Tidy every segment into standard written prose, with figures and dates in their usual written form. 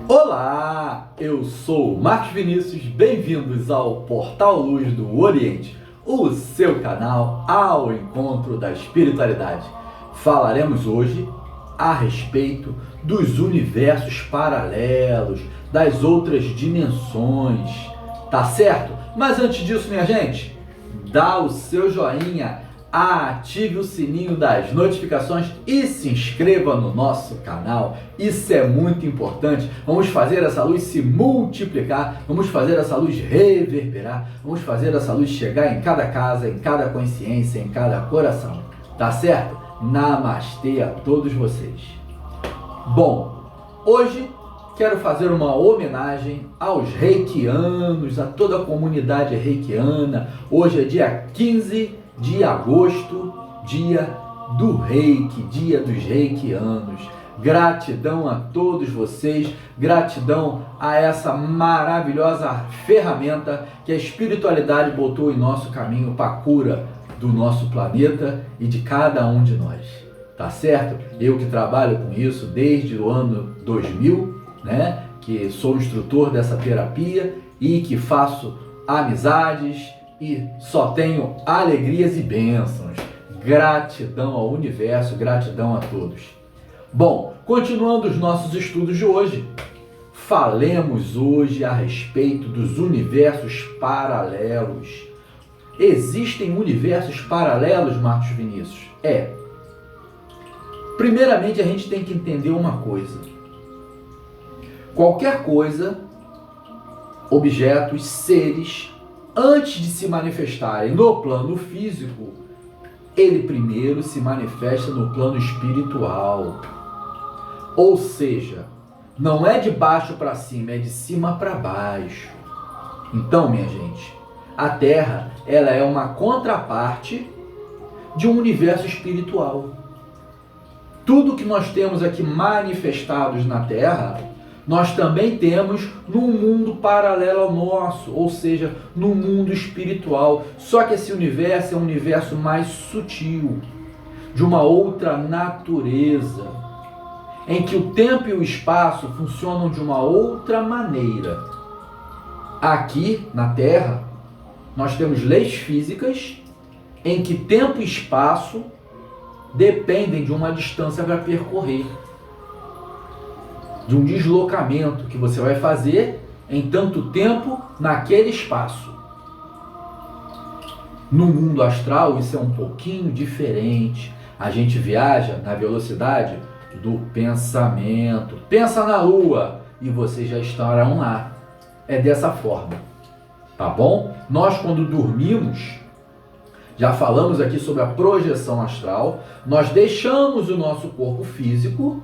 Olá, eu sou Marcos Vinícius, bem-vindos ao Portal Luz do Oriente, o seu canal ao encontro da espiritualidade. Falaremos hoje a respeito dos universos paralelos, das outras dimensões, tá certo? Mas antes disso, minha gente, dá o seu joinha, ative o sininho das notificações e se inscreva no nosso canal. Isso é muito importante. Vamos fazer essa luz se multiplicar, vamos fazer essa luz reverberar, vamos fazer essa luz chegar em cada casa, em cada consciência, em cada coração. Tá certo? Namastê a todos vocês. Bom, hoje quero fazer uma homenagem aos reikianos, a toda a comunidade reikiana. Hoje é dia 15 de agosto, dia do Reiki, dia dos reikianos. Gratidão a todos vocês, gratidão a essa maravilhosa ferramenta que a espiritualidade botou em nosso caminho para a cura do nosso planeta e de cada um de nós, tá certo? Eu que trabalho com isso desde o ano 2000, né? Que sou instrutor dessa terapia e que faço amizades e só tenho alegrias e bênçãos. Gratidão ao universo, gratidão a todos. Bom, continuando os nossos estudos de hoje, falemos hoje a respeito dos universos paralelos. Existem universos paralelos, Marcos Vinícius? Primeiramente a gente tem que entender uma coisa. Qualquer coisa, objetos, seres, antes de se manifestarem no plano físico, ele primeiro se manifesta no plano espiritual. Ou seja, não é de baixo para cima, é de cima para baixo. Então, minha gente, a Terra, ela é uma contraparte de um universo espiritual. Tudo que nós temos aqui manifestados na Terra, nós também temos num mundo paralelo ao nosso, ou seja, no mundo espiritual. Só que esse universo é um universo mais sutil, de uma outra natureza, em que o tempo e o espaço funcionam de uma outra maneira. Aqui na Terra, nós temos leis físicas em que tempo e espaço dependem de uma distância para percorrer, de um deslocamento que você vai fazer em tanto tempo naquele espaço. No mundo astral isso é um pouquinho diferente. A gente viaja na velocidade do pensamento. Pensa na Lua e vocês já estarão lá. É dessa forma, tá bom? Nós quando dormimos, já falamos aqui sobre a projeção astral, nós deixamos o nosso corpo físico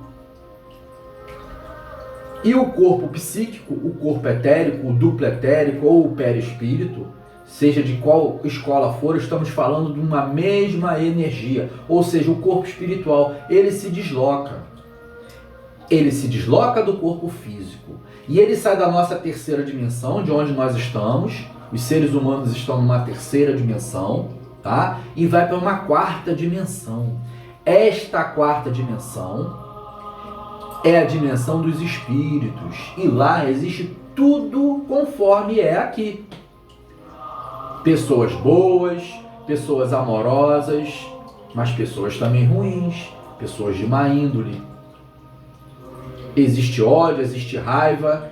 e o corpo psíquico, o corpo etérico, o duplo etérico ou o perispírito, seja de qual escola for, estamos falando de uma mesma energia, ou seja, o corpo espiritual, ele se desloca. Ele se desloca do corpo físico e ele sai da nossa terceira dimensão, de onde nós estamos. Os seres humanos estão numa terceira dimensão, tá? E vai para uma quarta dimensão. Esta quarta dimensão é a dimensão dos espíritos. E lá existe tudo conforme é aqui. Pessoas boas, pessoas amorosas, mas pessoas também ruins, pessoas de má índole. Existe ódio, existe raiva,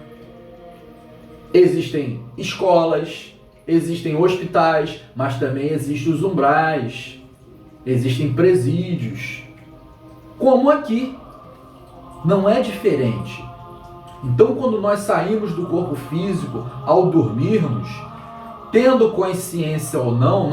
existem escolas, existem hospitais, mas também existem os umbrais, existem presídios. Como aqui. Não é diferente. Então, quando nós saímos do corpo físico, ao dormirmos, tendo consciência ou não,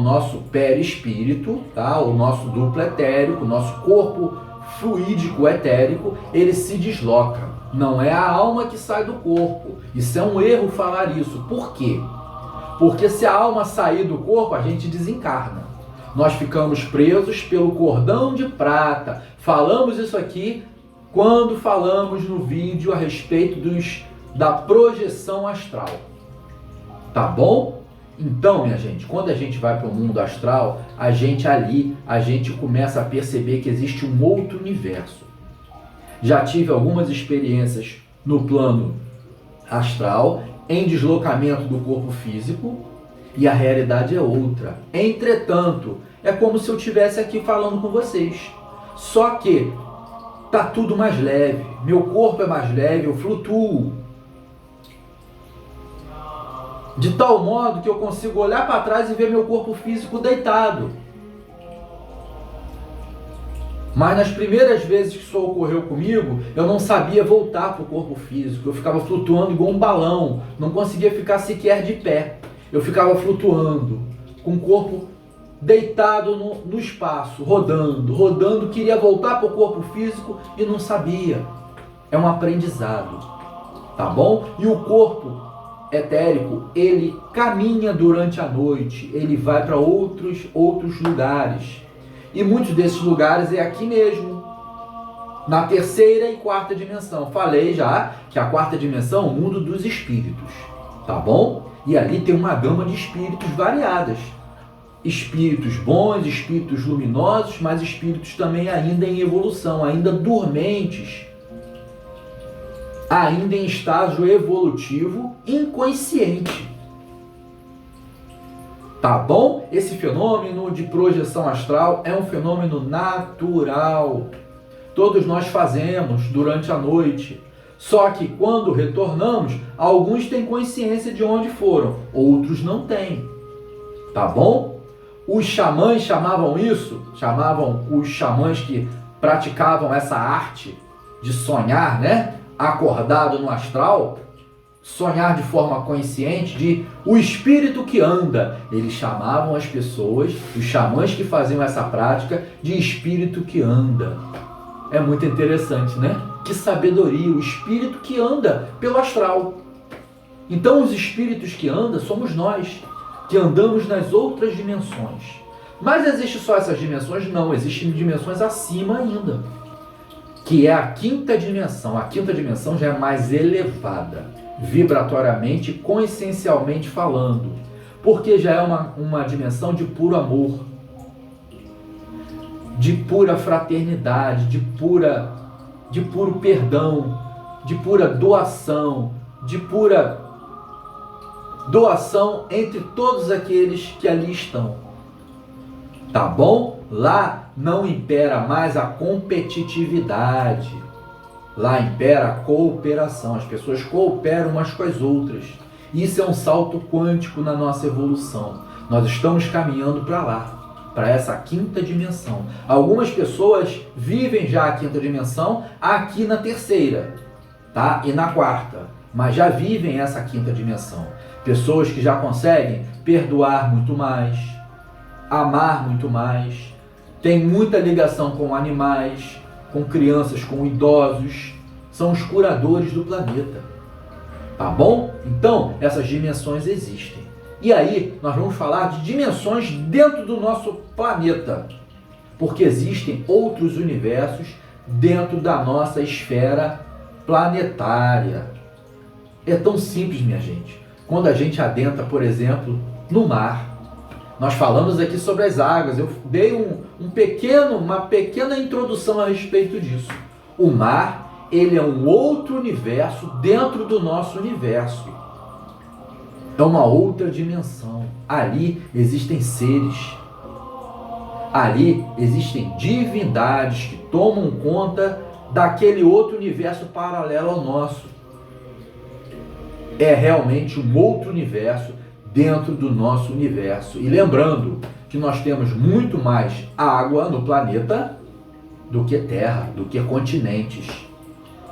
nosso perispírito, tá? O nosso duplo etérico, nosso corpo fluídico etérico, ele se desloca. Não é a alma que sai do corpo. Isso é um erro falar isso. Por quê? Porque se a alma sair do corpo, a gente desencarna. Nós ficamos presos pelo cordão de prata. Falamos isso aqui quando falamos no vídeo a respeito da projeção astral. Tá bom? Então, minha gente, quando a gente vai para o mundo astral, a gente começa a perceber que existe um outro universo. Já tive algumas experiências no plano astral, em deslocamento do corpo físico, e a realidade é outra. Entretanto, é como se eu estivesse aqui falando com vocês. Só que tá tudo mais leve, meu corpo é mais leve, eu flutuo. De tal modo que eu consigo olhar para trás e ver meu corpo físico deitado. Mas nas primeiras vezes que isso ocorreu comigo, eu não sabia voltar para o corpo físico. Eu ficava flutuando igual um balão, não conseguia ficar sequer de pé. Eu ficava flutuando, com o corpo deitado no espaço, rodando, queria voltar para o corpo físico e não sabia. É um aprendizado, tá bom? E o corpo etérico, ele caminha durante a noite, ele vai para outros lugares. E muitos desses lugares é aqui mesmo, na terceira e quarta dimensão. Falei já que a quarta dimensão é o mundo dos espíritos, tá bom? E ali tem uma gama de espíritos variadas. Espíritos bons, espíritos luminosos, mas espíritos também ainda em evolução, ainda dormentes, ainda em estágio evolutivo inconsciente. Tá bom? Esse fenômeno de projeção astral é um fenômeno natural. Todos nós fazemos durante a noite. Só que quando retornamos, alguns têm consciência de onde foram, outros não têm. Tá bom? Os xamãs chamavam os xamãs que praticavam essa arte de sonhar, né? Acordado no astral, sonhar de forma consciente, de o espírito que anda. Eles chamavam as pessoas, os xamãs que faziam essa prática, de espírito que anda. É muito interessante, né? Que sabedoria, o espírito que anda pelo astral. Então os espíritos que andam somos nós, que andamos nas outras dimensões. Mas existe só essas dimensões? Não, existem dimensões acima ainda, que é a quinta dimensão. A quinta dimensão já é mais elevada, vibratoriamente, consciencialmente falando, porque já é uma dimensão de puro amor, de pura fraternidade, de puro perdão, de pura doação, de pura doação entre todos aqueles que ali estão. Tá bom? Lá não impera mais a competitividade. Lá impera a cooperação. As pessoas cooperam umas com as outras. Isso é um salto quântico na nossa evolução. Nós estamos caminhando para lá, para essa quinta dimensão. Algumas pessoas vivem já a quinta dimensão aqui na terceira, tá? E na quarta, mas já vivem essa quinta dimensão. Pessoas que já conseguem perdoar muito mais, amar muito mais, têm muita ligação com animais, com crianças, com idosos, são os curadores do planeta. Tá bom? Então, essas dimensões existem. E aí, nós vamos falar de dimensões dentro do nosso planeta, porque existem outros universos dentro da nossa esfera planetária. É tão simples, minha gente. Quando a gente adentra, por exemplo, no mar, nós falamos aqui sobre as águas, eu dei uma pequena introdução a respeito disso. O mar, ele é um outro universo dentro do nosso universo. É uma outra dimensão. Ali existem seres, ali existem divindades que tomam conta daquele outro universo paralelo ao nosso. É realmente um outro universo dentro do nosso universo. E lembrando que nós temos muito mais água no planeta do que terra, do que continentes.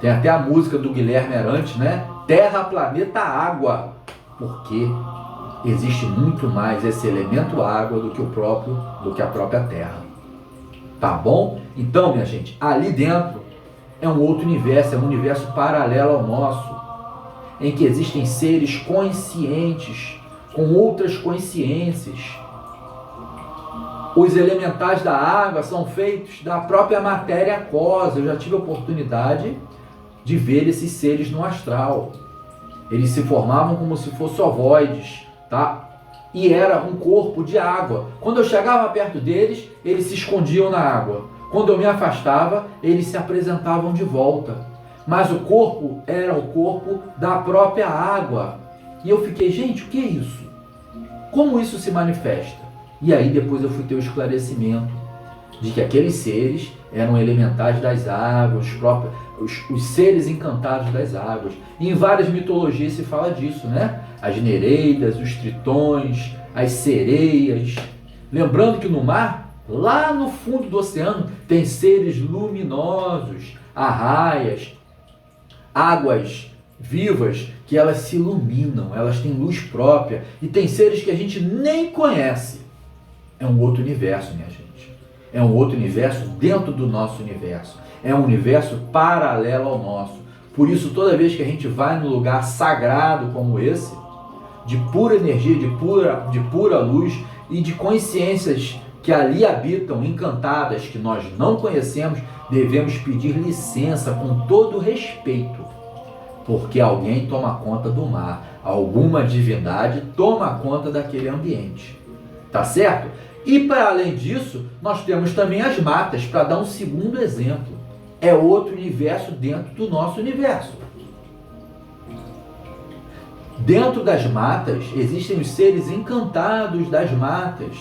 Tem até a música do Guilherme Arantes, né? Terra, planeta, água. Porque existe muito mais esse elemento água do que a própria terra. Tá bom? Então, minha gente, ali dentro é um outro universo, é um universo paralelo ao nosso, em que existem seres conscientes, com outras consciências. Os elementais da água são feitos da própria matéria aquosa. Eu já tive a oportunidade de ver esses seres no astral. Eles se formavam como se fossem ovoides, tá? E era um corpo de água. Quando eu chegava perto deles, eles se escondiam na água. Quando eu me afastava, eles se apresentavam de volta. Mas o corpo era o corpo da própria água. E eu fiquei, gente, o que é isso? Como isso se manifesta? E aí depois eu fui ter o esclarecimento de que aqueles seres eram elementais das águas, os seres encantados das águas. E em várias mitologias se fala disso, né? As nereidas, os tritões, as sereias. Lembrando que no mar, lá no fundo do oceano, tem seres luminosos, arraias, águas vivas, que elas se iluminam, elas têm luz própria. E tem seres que a gente nem conhece. É um outro universo, minha gente. É um outro universo dentro do nosso universo. É um universo paralelo ao nosso. Por isso, toda vez que a gente vai num lugar sagrado como esse, de pura energia, de pura luz e de consciências que ali habitam, encantadas, que nós não conhecemos, devemos pedir licença com todo respeito, porque alguém toma conta do mar, alguma divindade toma conta daquele ambiente. Tá certo? E para além disso, nós temos também as matas, para dar um segundo exemplo. É outro universo dentro do nosso universo. Dentro das matas, existem os seres encantados das matas.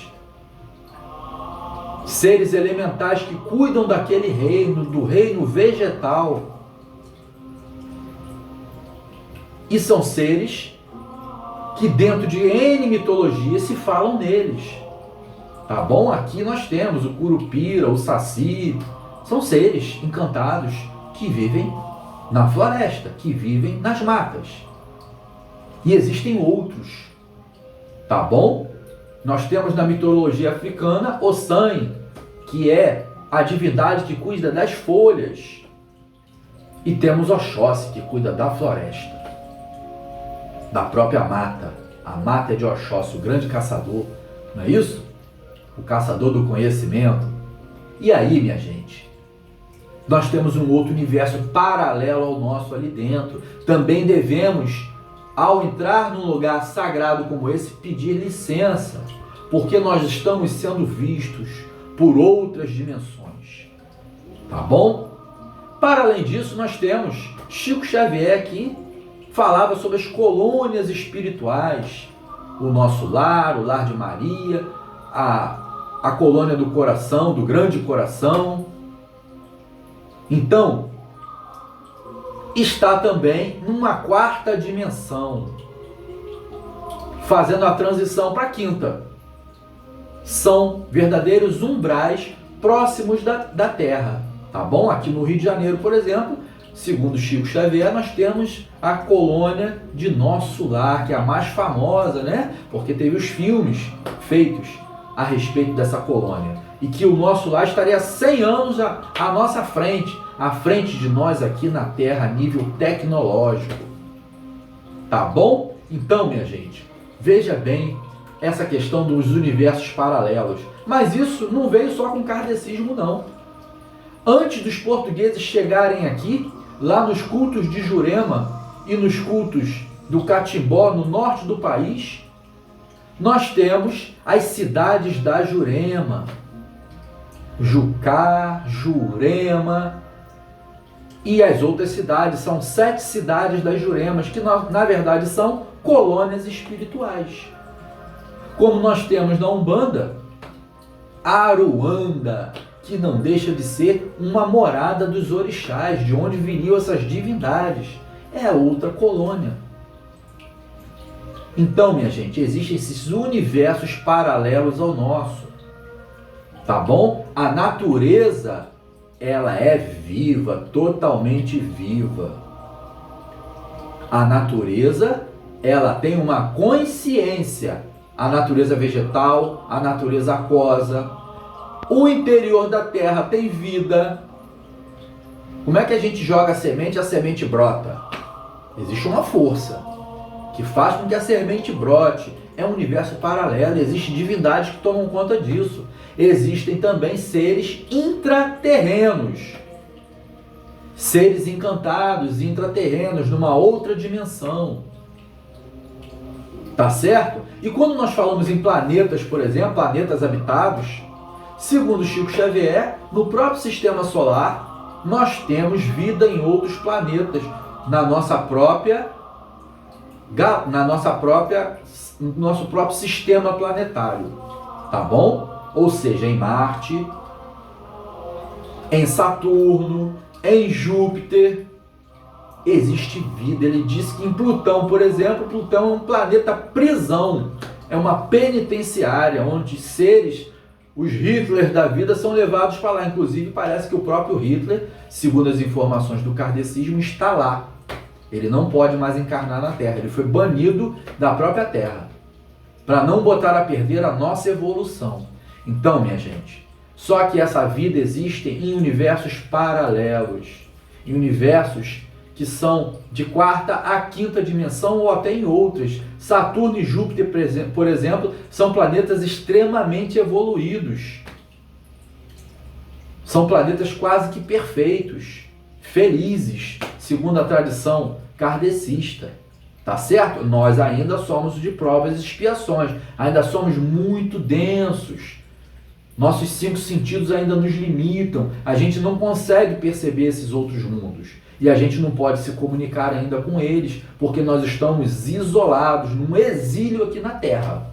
Seres elementais que cuidam daquele reino, do reino vegetal. E são seres que dentro de N mitologias se falam neles. Tá bom? Aqui nós temos o Curupira, o Saci. São seres encantados que vivem na floresta, que vivem nas matas. E existem outros. Tá bom? Nós temos na mitologia africana Ossan, que é a divindade que cuida das folhas. E temos Oxóssi, que cuida da floresta, da própria mata. A mata é de Oxóssi, o grande caçador. Não é isso? O caçador do conhecimento. E aí, minha gente, nós temos um outro universo paralelo ao nosso ali dentro. Também devemos, ao entrar num lugar sagrado como esse, pedir licença, porque nós estamos sendo vistos por outras dimensões. Tá bom? Para além disso, nós temos Chico Xavier, que falava sobre as colônias espirituais, o nosso lar, o lar de Maria, a colônia do coração, do grande coração. Então, está também numa quarta dimensão, fazendo a transição para a quinta. São verdadeiros umbrais próximos da Terra, tá bom? Aqui no Rio de Janeiro, por exemplo, segundo Chico Xavier, nós temos a colônia de Nosso Lar, que é a mais famosa, né? Porque teve os filmes feitos a respeito dessa colônia. E que o Nosso Lar estaria 100 anos à nossa frente, à frente de nós aqui na Terra, a nível tecnológico. Tá bom? Então, minha gente, veja bem essa questão dos universos paralelos. Mas isso não veio só com kardecismo, não. Antes dos portugueses chegarem aqui, lá nos cultos de Jurema e nos cultos do Catimbó, no norte do país, nós temos as cidades da Jurema. Jucá, Jurema e as outras cidades. São 7 cidades das Juremas, que na verdade são colônias espirituais. Como nós temos na Umbanda, Aruanda, que não deixa de ser uma morada dos orixás, de onde viriam essas divindades. É outra colônia. Então, minha gente, existem esses universos paralelos ao nosso. Tá bom? A natureza, ela é viva, totalmente viva. A natureza, ela tem uma consciência. A natureza vegetal, a natureza aquosa. O interior da terra tem vida. Como é que a gente joga a semente brota? Existe uma força que faz com que a semente brote. É um universo paralelo, existem divindades que tomam conta disso. Existem também seres intraterrenos, seres encantados, intraterrenos, numa outra dimensão. Tá certo? E quando nós falamos em planetas, por exemplo, planetas habitados, Segundo Chico Xavier, no próprio sistema solar, nós temos vida em outros planetas, no nosso próprio sistema planetário, tá bom? Ou seja, em Marte, em Saturno, em Júpiter, existe vida. Ele disse que em Plutão, por exemplo, Plutão é um planeta prisão, é uma penitenciária, onde seres, os Hitler da vida, são levados para lá. Inclusive, parece que o próprio Hitler, segundo as informações do kardecismo, está lá. Ele não pode mais encarnar na Terra. Ele foi banido da própria Terra, para não botar a perder a nossa evolução. Então, minha gente, só que essa vida existe em universos paralelos, em universos que são de quarta a quinta dimensão ou até em outras. Saturno e Júpiter, por exemplo, são planetas extremamente evoluídos. São planetas quase que perfeitos, felizes, segundo a tradição kardecista. Tá certo? Nós ainda somos de provas e expiações, ainda somos muito densos. Nossos 5 sentidos ainda nos limitam. A gente não consegue perceber esses outros mundos. E a gente não pode se comunicar ainda com eles, porque nós estamos isolados, num exílio aqui na Terra.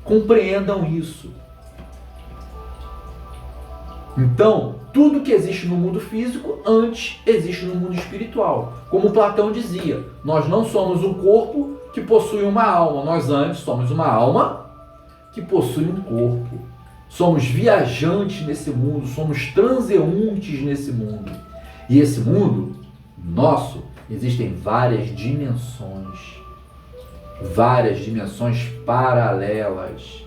Compreendam isso. Então, tudo que existe no mundo físico, antes existe no mundo espiritual. Como Platão dizia, nós não somos um corpo que possui uma alma. Nós antes somos uma alma que possui um corpo. Somos viajantes nesse mundo, somos transeuntes nesse mundo. E esse mundo nosso, existem várias dimensões paralelas.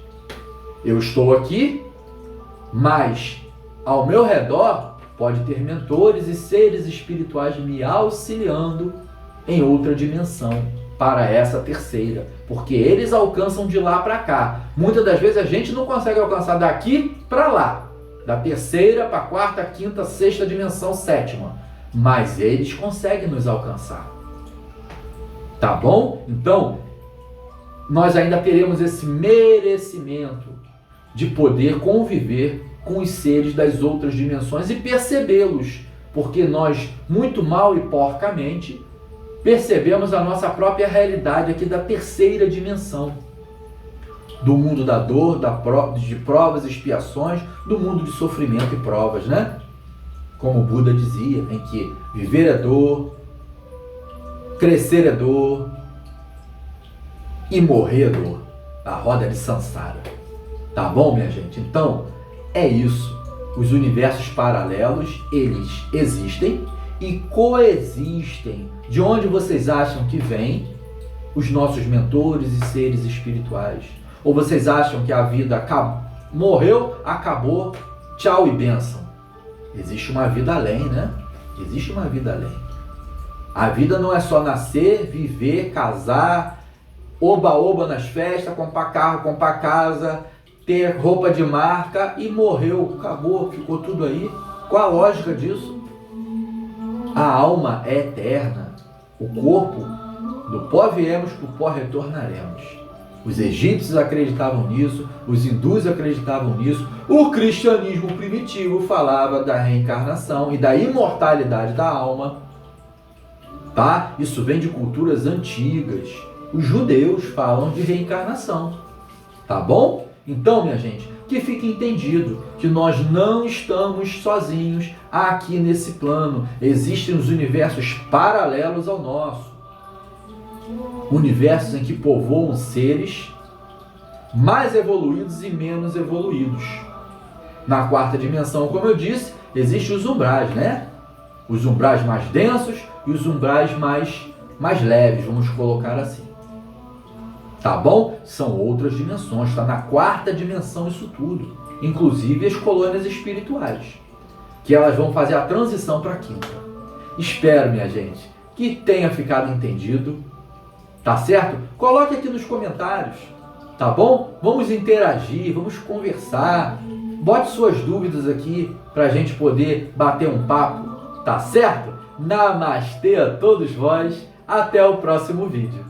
Eu estou aqui, mas ao meu redor pode ter mentores e seres espirituais me auxiliando em outra dimensão, para essa terceira, porque eles alcançam de lá para cá. Muitas das vezes a gente não consegue alcançar daqui para lá, da terceira para a quarta, quinta, sexta dimensão, sétima, mas eles conseguem nos alcançar. Tá bom? Então, nós ainda teremos esse merecimento de poder conviver com os seres das outras dimensões e percebê-los, porque nós, muito mal e porcamente, percebemos a nossa própria realidade aqui da terceira dimensão, do mundo da dor, de provas e expiações, do mundo de sofrimento e provas, né? Como o Buda dizia, em que viver é dor, crescer é dor e morrer é dor, a roda de Sansara. Tá bom, minha gente? Então, é isso. Os universos paralelos, eles existem e coexistem. De onde vocês acham que vêm os nossos mentores e seres espirituais? Ou vocês acham que a vida morreu, acabou, tchau e bênção? Existe uma vida além, né? Existe uma vida além. A vida não é só nascer, viver, casar, oba-oba nas festas, comprar carro, comprar casa, ter roupa de marca e morreu, acabou, ficou tudo aí. Qual a lógica disso? A alma é eterna. O corpo, do pó viemos, pro pó retornaremos. Os egípcios acreditavam nisso, os hindus acreditavam nisso, o cristianismo primitivo falava da reencarnação e da imortalidade da alma. Tá? Isso vem de culturas antigas. Os judeus falam de reencarnação. Tá bom? Então, minha gente, que fique entendido que nós não estamos sozinhos aqui nesse plano. Existem os universos paralelos ao nosso. Universos em que povoam seres mais evoluídos e menos evoluídos. Na quarta dimensão, como eu disse, existem os umbrais, né? Os umbrais mais densos e os umbrais mais leves, vamos colocar assim. Tá bom? São outras dimensões, está na quarta dimensão isso tudo. Inclusive as colônias espirituais, que elas vão fazer a transição para a quinta. Espero, minha gente, que tenha ficado entendido. Tá certo? Coloque aqui nos comentários, tá bom? Vamos interagir, vamos conversar. Bote suas dúvidas aqui para a gente poder bater um papo, tá certo? Namastê a todos vós, até o próximo vídeo.